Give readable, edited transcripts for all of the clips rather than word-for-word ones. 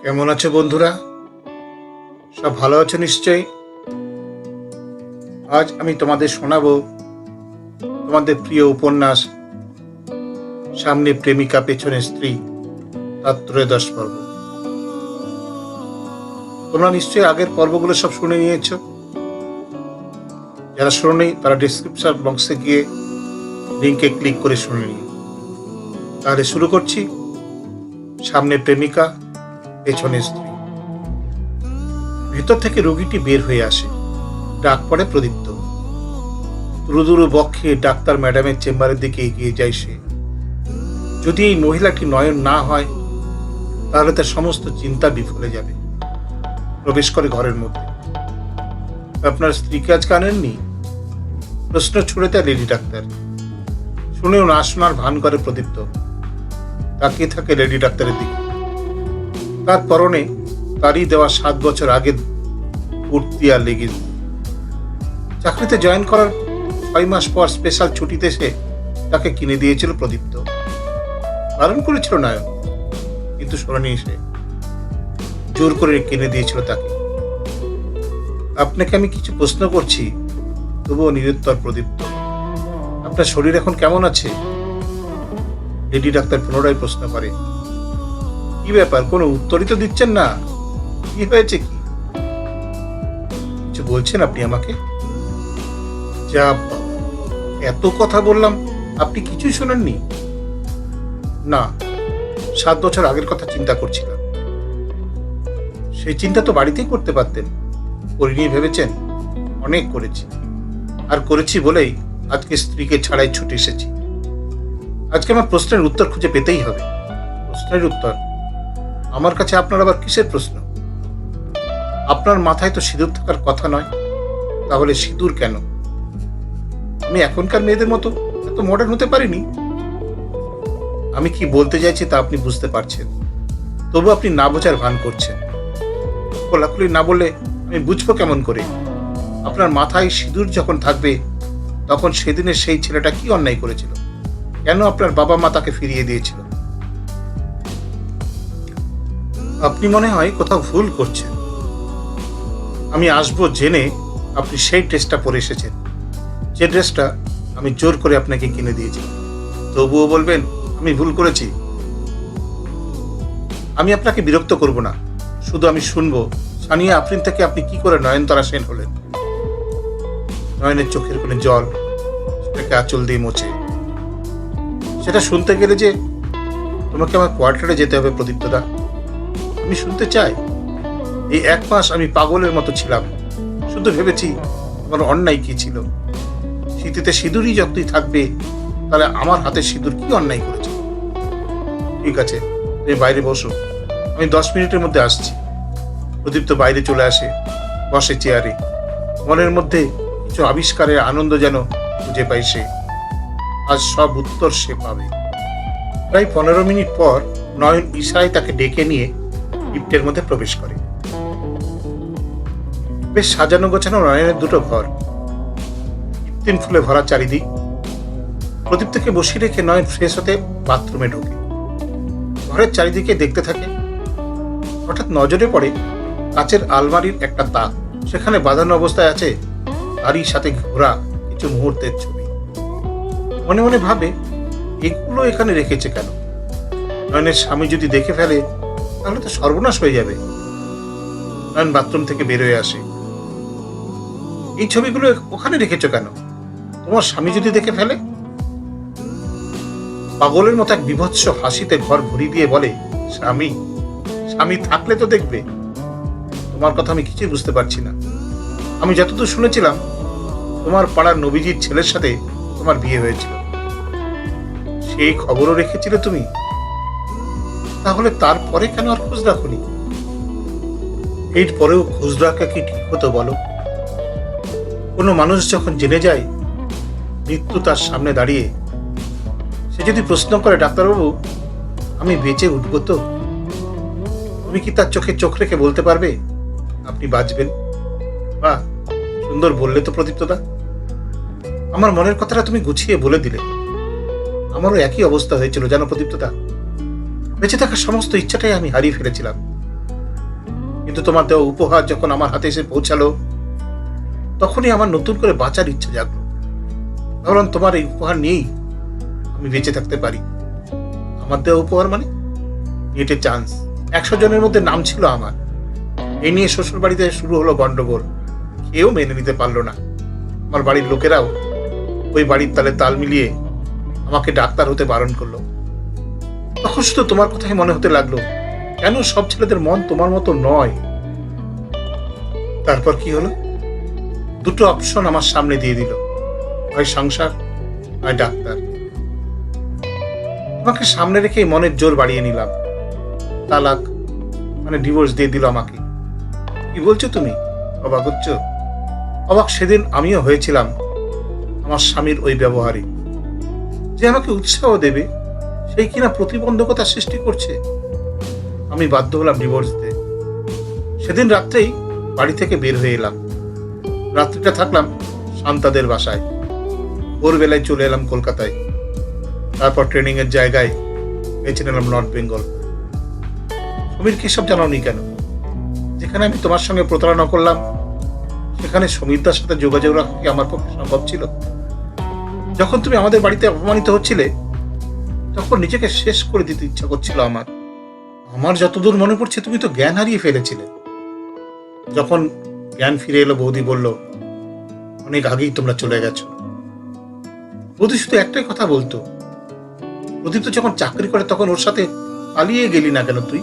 কেমন আছো বন্ধুরা? সব ভালো আছো নিশ্চয়ই। আজ আমি তোমাদের শোনাবো তোমাদের প্রিয় উপন্যাস সামনে প্রেমিকা পেছনে স্ত্রী, তার 13 পর্ব। তোমরা নিশ্চয়ই আগের পর্বগুলো সব শুনে নিয়েছো। যারা শোনেনি তারা ডিসক্রিপশন বক্সে গিয়ে লিঙ্কে ক্লিক করে শুনে নিও। তাহলে শুরু করছি। সামনে প্রেমিকা পেছনে স্ত্রী। ভেতর থেকে রোগীটি বের হয়ে আসে। ডাক পড়ে প্রদীপ্ত। দুরু বক্ষে ডাক্তার ম্যাডামের চেম্বারের দিকে এগিয়ে যায় সে। যদি এই মহিলাটি নয়ন না হয় তাহলে তার সমস্ত চিন্তা বিফলে যাবে। প্রবেশ করে ঘরের মধ্যে। আপনার স্ত্রীকে আজকে আনেননি? প্রশ্ন ছুড়ে দেয় লেডি ডাক্তার। শুনেও না শোনার ভান করে প্রদীপ্ত। তাকিয়ে থাকে লেডি ডাক্তারের দিকে। তার পরনে তারই দেওয়া 7 বছর আগের কুর্তি আর লেগিংস। চাকরিতে জয়েন করার 6 মাস পর স্পেশাল ছুটিতে সে তাকে কিনে দিয়েছিল প্রদীপ্ত। বারণ করেছিল নায়ক, কিন্তু শোনেনি সে। জোর করে কিনে দিয়েছিল তাকে। আপনাকে আমি কিছু প্রশ্ন করছি, তবুও নিরুত্তর প্রদীপ্ত। আপনার শরীর এখন কেমন আছে? লেডি ডাক্তার পুনরায় প্রশ্ন করে। কি ব্যাপার, কোনো উত্তরই তো দিচ্ছেন না। কি হয়েছে? কি কিছু বলছেন আপনি আমাকে? যা বাবা, এত কথা বললাম, আপনি কিছুই শোনেননি? না, 7 বছর আগের কথা চিন্তা করছিলাম। সেই চিন্তা তো বাড়িতেই করতে পারতেন। করিনি ভেবেছেন? অনেক করেছি, আর করেছি বলেই আজকে স্ত্রীকে ছাড়াই ছুটে এসেছি। আজকে আমার প্রশ্নের উত্তর খুঁজে পেতেই হবে। প্রশ্নের উত্তর? আমার কাছে আপনার আবার কিসের প্রশ্ন? আপনার মাথায় তো সিঁদুর থাকার কথা নয়, তাহলে সিঁদুর কেন? আমি এখনকার মেয়েদের মতো এত মডার্ন হতে পারিনি। আমি কি বলতে চাইছি তা আপনি বুঝতে পারছেন, তবু আপনি না বোঝার ভান করছেন। খোলাখুলি না বললে আমি বুঝবো কেমন করে? আপনার মাথায় সিঁদুর যখন থাকবে, তখন সেদিনের সেই ছেলেটা কি অন্যায় করেছিল? কেন আপনার বাবা মা তাকে ফিরিয়ে দিয়েছিল? আপনি মনে হয় কোথাও ভুল করছেন। আমি আসবো জেনে আপনি সেই ড্রেসটা পরে এসেছেন, যে ড্রেসটা আমি জোর করে আপনাকে কিনে দিয়েছি। তবুও বলবেন আমি ভুল করেছি? আমি আপনাকে বিরক্ত করব না, শুধু আমি শুনবো সানিয়া আফরিন থেকে আপনি কি করে নয়নতারা সেন হলেন। নয়নের চোখের কোণে জল, সেটাকে আঁচল দিয়ে মোছে। সেটা শুনতে গেলে যে তোমাকে আমার কোয়ার্টারে যেতে হবে প্রদীপ্তদা। আমি শুনতে চাই। এই 1 মাস আমি পাগলের মতো ছিলাম, শুধু ভেবেছি আমার অন্যায় কি ছিল। শীতেতে সিঁদুরই যতই থাকবে, তাহলে আমার হাতে সিঁদুর কি অন্যায় করেছে? ঠিক আছে, তুমি বাইরে বসো, আমি 10 মিনিটের মধ্যে আসছি। প্রদীপ্ত বাইরে চলে আসে, বসে চেয়ারে। মনের মধ্যে কিছু আবিষ্কারের আনন্দ যেন খুঁজে পাই সে। আজ সব উত্তর সে পাবে। প্রায় 15 মিনিট পর নয়ন ইশারায় তাকে ডেকে নিয়ে লিফটের মধ্যে প্রবেশ করে। বেশ সাজানো গোছানো নয়নের 2টো ঘর, কৃত্রিম ফুলে ভরা চারিদিক। প্রদীপ্তকে বসিয়ে রেখে নয়ন ফ্রেশ হতে বাথরুমে ঢোকে। ঘরের চারিদিকে দেখতে থাকে। হঠাৎ নজরে পড়ে কাচের আলমারির একটা তাক। সেখানে বাঁধানো অবস্থায় আছে তারই সাথে ঘোরা কিছু মুহূর্তের ছবি। মনে মনে ভাবে, এগুলো এখানে রেখেছে কেন? নয়নের স্বামী যদি দেখে ফেলে তাহলে তো সর্বনাশ হয়ে যাবে। নয়ন বাথরুম থেকে বের হয়ে আসে। এই ছবিগুলো ওখানে রেখেছো কেন? তোমার স্বামী যদি দেখে ফেলে? পাগলের মতো এক বিভৎস হাসিতে ঘর ভরিয়ে দিয়ে বলে, স্বামী? স্বামী থাকলে তো দেখবে। তোমার কথা আমি কিছুই বুঝতে পারছি না। আমি যতদূর শুনেছিলাম, তোমার পাড়ার নবীজির ছেলের সাথে তোমার বিয়ে হয়েছিল। সেই খবরও রেখেছিলে তুমি? তাহলে তারপরে কেন আর খোঁজ রাখোনি? এর পরেও খোঁজ রাখা কি ঠিক হতো বলো? কোনো মানুষ যখন জেনে যায় মৃত্যু তার সামনে দাঁড়িয়ে, সে যদি প্রশ্ন করে, ডাক্তারবাবু আমি বেঁচে উঠবো তো? তুমি কি তার চোখে চোখ রেখে বলতে পারবে আপনি বাঁচবেন? বাহ, সুন্দর বললে তো প্রদীপ্তদা। আমার মনের কথাটা তুমি গুছিয়ে বলে দিলে। আমারও একই অবস্থা হয়েছিল জানো প্রদীপ্তদা। বেঁচে থাকার সমস্ত ইচ্ছাটাই আমি হারিয়ে ফেলেছিলাম। কিন্তু তোমার দেওয়া উপহার যখন আমার হাতে এসে পৌঁছালো, তখনই আমার নতুন করে বাঁচার ইচ্ছা জাগলো। ভাবলাম তোমার এই উপহার নিয়েই আমি বেঁচে থাকতে পারি। আমার দেওয়া উপহার মানে নেটে চান্স। 100 জনের মধ্যে নাম ছিল আমার। এই নিয়ে শ্বশুর বাড়িতে শুরু হলো গন্ডগোল। কেউ মেনে নিতে পারলো না। আমার বাড়ির লোকেরাও ওই বাড়ির তালে তাল মিলিয়ে আমাকে ডাক্তার হতে বারণ করলো। তখন শুধু তোমার কথাই মনে হতে লাগলো, কেন সব ছেলেদের মন তোমার মতো নয়। তারপর কি হলো? দুটো অপশন আমার সামনে দিয়ে দিল, হয় সংসার নয় ডাক্তার। তোমাকে সামনে রেখেই মনের জোর বাড়িয়ে নিলাম। তালাক মানে ডিভোর্স দিয়ে দিল আমাকে। কি বলছো তুমি? অবাক হচ্ছ? অবাক সেদিন আমিও হয়েছিলাম আমার স্বামীর ওই ব্যবহারে। যে আমাকে উৎসাহ দেবে সেই কিনা প্রতিবন্ধকতা সৃষ্টি করছে। আমি বাধ্য হলাম ডিভোর্স দিতে। সেদিন রাত্রেই বাড়ি থেকে বের হয়ে এলাম। রাত্রিটা থাকলাম শান্তাদের বাসায়। ভোরবেলায় চলে এলাম কলকাতায়। তারপর ট্রেনিং এর জায়গায় বেছে নিলাম নর্থ বেঙ্গল। সমীরকে সব জানাওনি কেন? যেখানে আমি তোমার সঙ্গে প্রতারণা করলাম, সেখানে সমীরদার সাথে যোগাযোগ রাখা কি আমার পক্ষে সম্ভব ছিল? যখন তুমি আমাদের বাড়িতে অপমানিত হচ্ছিলে, তখন নিজেকে শেষ করে দিতে ইচ্ছা করছিল আমার। আমার যতদূর মনে পড়ছে তুমি তো জ্ঞান হারিয়ে ফেলেছিলে। যখন জ্ঞান ফিরে এলো, বৌদি বলল, অনেক আগেই তোমরা চলে গেছো। বৌদি শুধু একটাই কথা বলতো, প্রদীপ তো যখন চাকরি করে তখন ওর সাথে পালিয়ে গেলি না কেন তুই?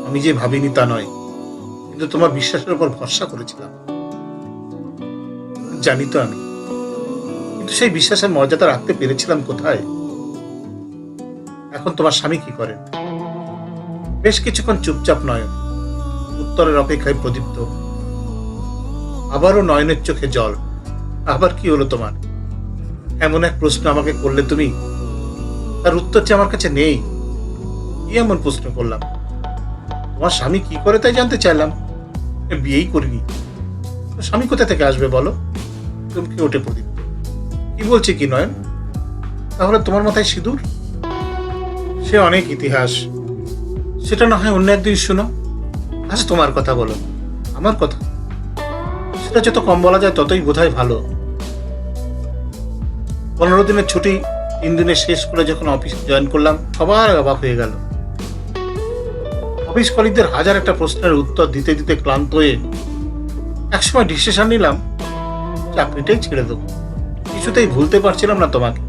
আমি যে ভাবিনি তা নয়, কিন্তু তোমার বিশ্বাসের উপর ভরসা করেছিলাম। জানি তো আমি, কিন্তু সেই বিশ্বাসের মর্যাদা রাখতে পেরেছিলাম কোথায়? এখন তোমার স্বামী কি করেন? বেশ কিছুক্ষণ চুপচাপ নয়ন, উত্তরের অপেক্ষায় প্রদীপ্ত। আবারও নয়নের চোখে জল। আবার কি হলো তোমার? এমন এক প্রশ্ন আমাকে করলে তুমি, তার উত্তর যে আমার কাছে নেই। কি এমন প্রশ্ন করলাম? তোমার স্বামী কি করে তাই জানতে চাইলাম। বিয়েই করিনি, স্বামী কোথা থেকে আসবে বলো? চমকে ওঠে প্রদীপ। কি বলছে কি নয়ন? তাহলে তোমার মাথায় সিঁদুর? সে অনেক ইতিহাস, সেটা না হয় অন্য একদিন শুনো। আজ তোমার কথা বলো। আমার কথা? সেটা যত কম বলা যায় ততই বোধহয় ভালো। 15 দিনের ছুটি 3 দিনে শেষ করে যখন অফিস জয়েন করলাম, সবার অবাক হয়ে গেল। অফিস কলিগদের হাজার একটা প্রশ্নের উত্তর দিতে দিতে ক্লান্ত হয়ে একসময় ডিসিশন নিলাম, চাকরিটাই ছেড়ে দেবো। কিছুতেই ভুলতে পারছিলাম না তোমাকে।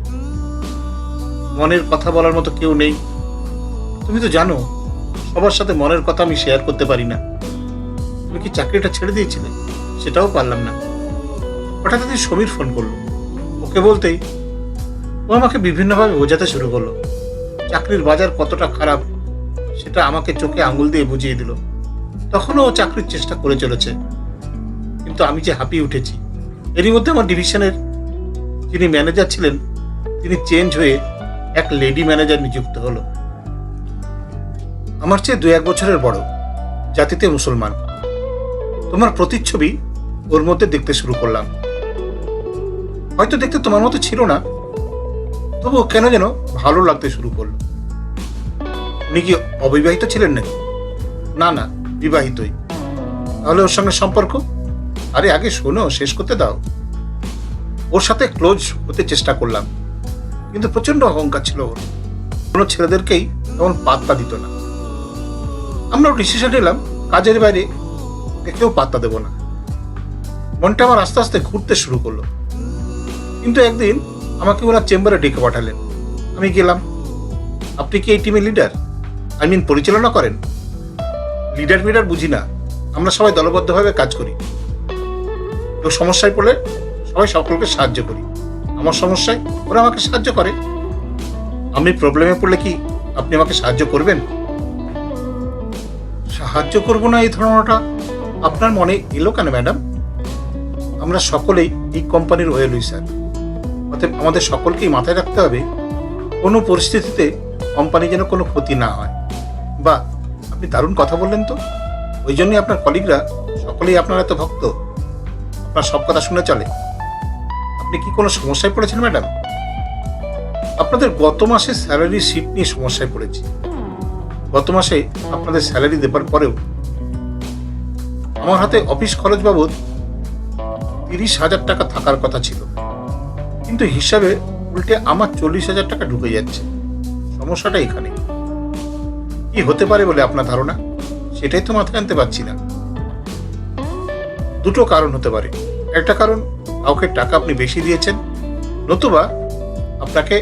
মনের কথা বলার মতো কেউ নেই। তুমি তো জানো সবার সাথে মনের কথা আমি শেয়ার করতে পারি না। তুমি কি চাকরিটা ছেড়ে দিয়েছিলে? সেটাও পারলাম না। হঠাৎ একদিন সমীর ফোন করলো। ওকে বলতেই ও আমাকে বিভিন্নভাবে বোঝাতে শুরু করলো। চাকরির বাজার কতটা খারাপ সেটা আমাকে চোখে আঙুল দিয়ে বুঝিয়ে দিল। তখনও ও চাকরির চেষ্টা করে চলেছে, কিন্তু আমি যে হাঁপিয়ে উঠেছি। এরই মধ্যে আমার ডিভিশনের যিনি ম্যানেজার ছিলেন, তিনি চেঞ্জ হয়ে এক লেডি ম্যানেজার নিযুক্ত হলো। আমার চেয়ে 2-1 বছরের বড়, জাতিতে মুসলমান। তোমার প্রতিচ্ছবি ওর মধ্যে দেখতে শুরু করলাম। হয়তো দেখতে তোমার মতো ছিল না, তবুও কেন যেন ভালো লাগতে শুরু করলো। উনি কি অবিবাহিত ছিলেন নাকি? না না, বিবাহিতই। তাহলে ওর সঙ্গে সম্পর্ক? আরে আগে শোনো, শেষ করতে দাও। ওর সাথে ক্লোজ হতে চেষ্টা করলাম, কিন্তু প্রচন্ড অহংকার ছিল ওর। কোনো ছেলেদেরকেই তেমন পাত্তা দিত না। আমরাও ডিসিশন নিলাম কাজের বাইরে কেউ পাত্তা দেব না। মনটা আমার আস্তে আস্তে ঘুরতে শুরু করলো। কিন্তু একদিন আমাকে ওরা চেম্বারে ডেকে পাঠালেন। আমি গেলাম। আপনি কি এই টিমের লিডার? পরিচালনা করেন? লিডার বুঝি না, আমরা সবাই দলবদ্ধভাবে কাজ করি। কেউ সমস্যায় পড়লে সবাই সকলকে সাহায্য করি। আমার সমস্যায় ওরা আমাকে সাহায্য করে। আমি প্রবলেমে পড়লে কি আপনি আমাকে সাহায্য করবেন? সাহায্য করব না এই ধারণাটা আপনার মনে এলো কেন ম্যাডাম? আমরা সকলেই এই কোম্পানির ওয়েল উইসার। অতএব আমাদের সকলকেই মাথায় রাখতে হবে, কোনো পরিস্থিতিতে কোম্পানি যেন কোনো ক্ষতি না হয়। বা আপনি দারুণ কথা বললেন তো। ওই জন্যই আপনার কলিগরা সকলেই আপনার এত ভক্ত, আপনার সব কথা শুনে চলে। আপনি কি কোনো সমস্যায় পড়েছেন ম্যাডাম? আপনাদের গত মাসে স্যালারি শিট নিয়ে সমস্যায় পড়েছি। গত মাসে আপনাদের স্যালারি দেবার পরেও আমার হাতে অফিস খরচ বাবদ 30,000 টাকা থাকার কথা ছিল, কিন্তু হিসাবে উল্টে আমার 40,000 টাকা ঢুকে যাচ্ছে। সমস্যাটা এখানে। কি হতে পারে বলে আপনার ধারণা? সেটাই তো মাথায় আনতে পারছি না। দুটো কারণ হতে পারে। একটা কারণ, কাউকে টাকা আপনি বেশি দিয়েছেন, নতুবা আপনাকে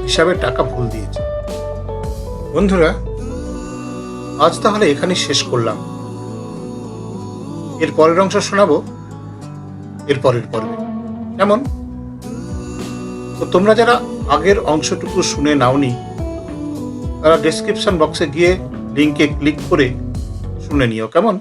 হিসাবে টাকা ভুল দিয়েছে। বন্ধুরা, আজ তাহলে এখানেই শেষ করলাম। এর পরের অংশ শোনাবো এর পরের পর্বে। কেমন? তো তোমরা যারা আগের অংশটুকু শুনে নাওনি, তারা ডেসক্রিপশন বক্সে গিয়ে লিঙ্কে ক্লিক করে শুনে নিও। কেমন?